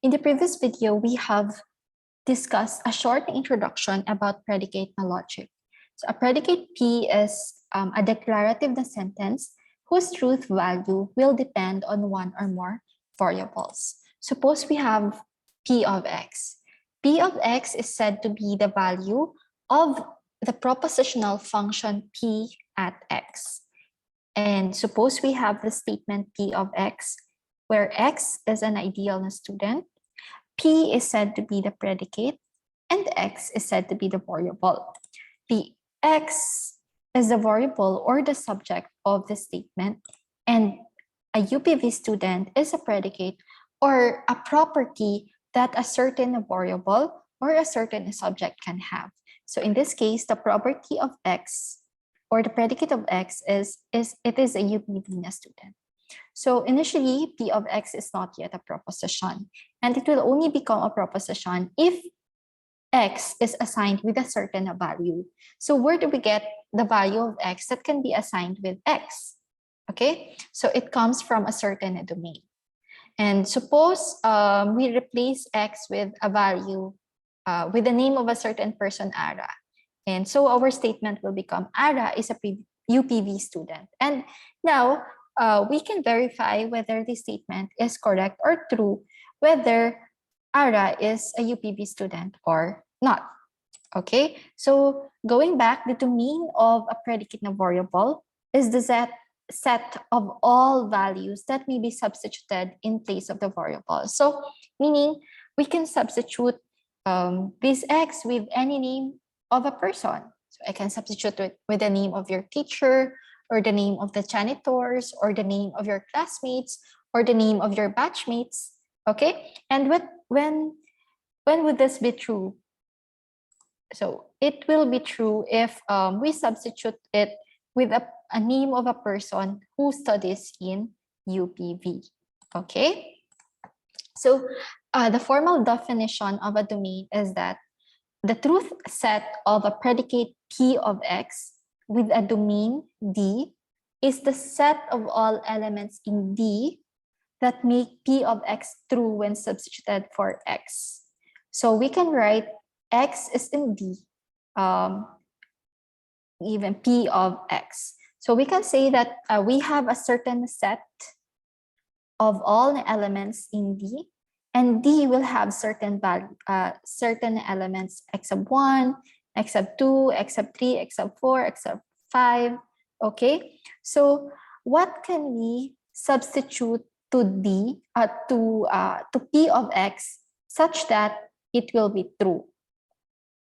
In the previous video, we have discussed a short introduction about predicate logic. So a predicate P is a declarative sentence whose truth value will depend on one or more variables. Suppose we have P of X. P of X is said to be the value of the propositional function P at X. And suppose we have the statement P of X, where X is an ideal student, P is said to be the predicate, and X is said to be the variable. The X is the variable or the subject of the statement, and a UPV student is a predicate or a property that a certain variable or a certain subject can have. So in this case, the property of X or the predicate of X is a UPV student. So initially, P of X is not yet a proposition, and it will only become a proposition if X is assigned with a certain value. So where do we get the value of X that can be assigned with X? Okay, so it comes from a certain domain. And suppose we replace X with a value with the name of a certain person, Ara. And so our statement will become Ara is a UPV student. And now we can verify whether the statement is correct or true, whether Ara is a UPV student or not. Okay, so going back, the domain of a predicate variable is the set of all values that may be substituted in place of the variable. So meaning we can substitute this X with any name of a person. So I can substitute it with the name of your teacher, or the name of the janitors, or the name of your classmates, or the name of your batchmates. Okay, and when would this be true? So it will be true if we substitute it with a name of a person who studies in UPV. Okay, so the formal definition of a domain is that the truth set of a predicate P of X with a domain D is the set of all elements in D that make P of X true when substituted for X. So we can write X is in D, even P of X. So we can say that we have a certain set of all the elements in D, and D will have certain elements X sub 1, X sub 2, X sub 3, X sub 4, X sub 5. Okay, so what can we substitute to D to P of X such that it will be true?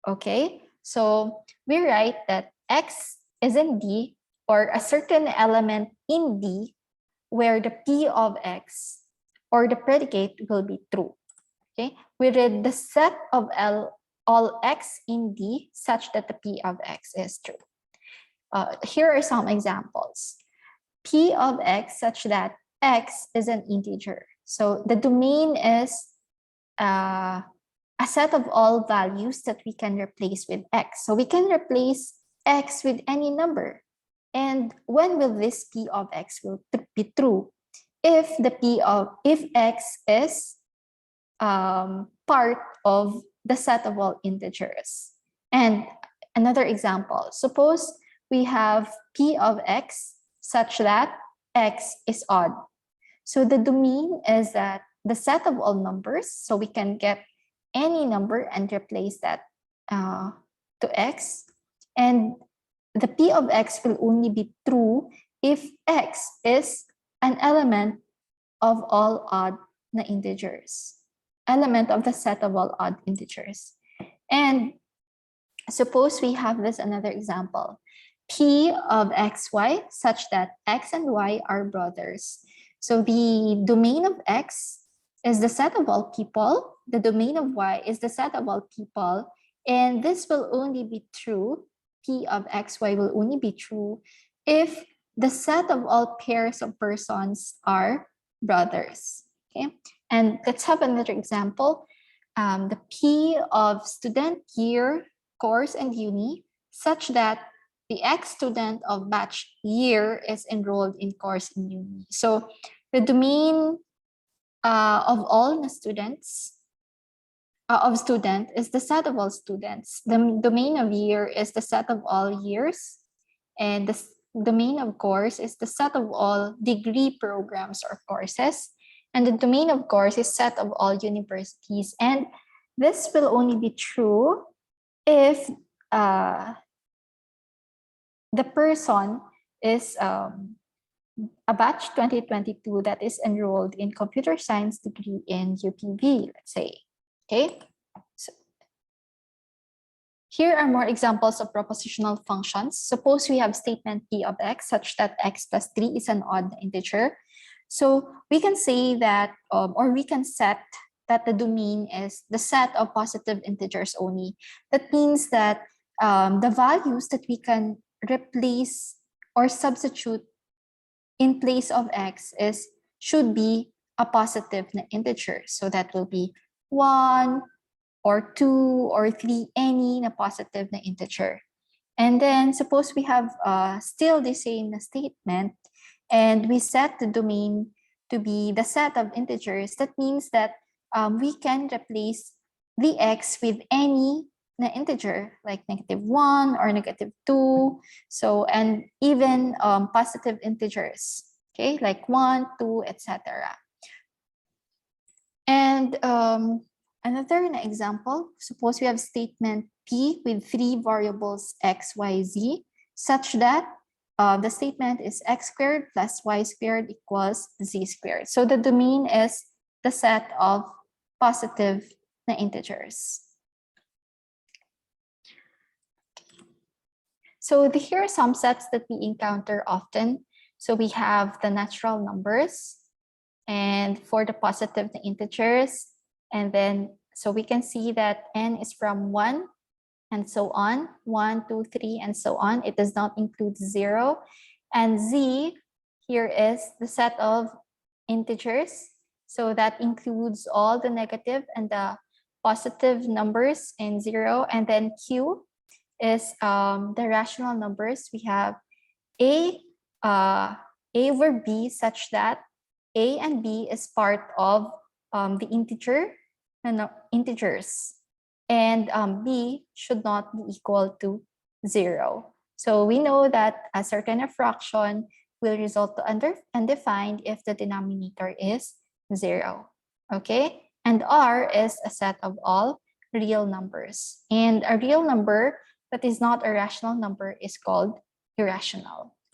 Okay, so we write that X is in D, or a certain element in D where the P of X or the predicate will be true. Okay, we read the set of all X in D such that the P of X is true. Here are some examples. P of X such that X is an integer. So the domain is a set of all values that we can replace with X. So we can replace X with any number. And when will this P of X will be true? If X is part of the set of all integers. And another example, suppose we have P of X such that X is odd. So the domain is that the set of all numbers, so we can get any number and replace that to X. And the P of X will only be true if X is an element of all odd integers, element of the set of all odd integers. And suppose we have this another example, P of XY such that X and Y are brothers. So the domain of X is the set of all people, the domain of Y is the set of all people, and this will only be true, P of XY will only be true if the set of all pairs of persons are brothers. Okay, and let's have another example. The P of student, year, course, and uni such that the X student of batch year is enrolled in course in uni. So the domain of all the students of student is the set of all students. The domain of year is the set of all years, and the domain of course is the set of all degree programs or courses, and the domain of course is set of all universities. And this will only be true if the person is a batch 2022 that is enrolled in computer science degree in UPV, let's say. Okay, so here are more examples of propositional functions. Suppose we have statement P of x such that x plus 3 is an odd integer. So we can say that, or we can set that the domain is the set of positive integers only. That means that the values that we can replace or substitute in place of x should be a positive integer. So that will be 1 or 2 or 3, any na positive na integer. And then suppose we have still the same statement and we set the domain to be the set of integers. That means that we can replace the x with any na integer like -1 or -2. So, and even positive integers, okay, like 1, 2, etc. And another example, suppose we have statement P with 3 variables x, y, z, such that the statement is x squared plus y squared equals z squared. So the domain is the set of positive na integers. So here are some sets that we encounter often. So we have the natural numbers, and for the positive integers, and then so we can see that n is from 1 and so on, 1, 2, 3, and so on. It does not include 0. And z here is the set of integers. So that includes all the negative and the positive numbers in 0. And then q is the rational numbers. We have a over b such that a and b is part of the integers, and b should not be equal to 0. So we know that a certain fraction will result to undefined if the denominator is 0. Okay, and R is a set of all real numbers, and a real number that is not a rational number is called irrational.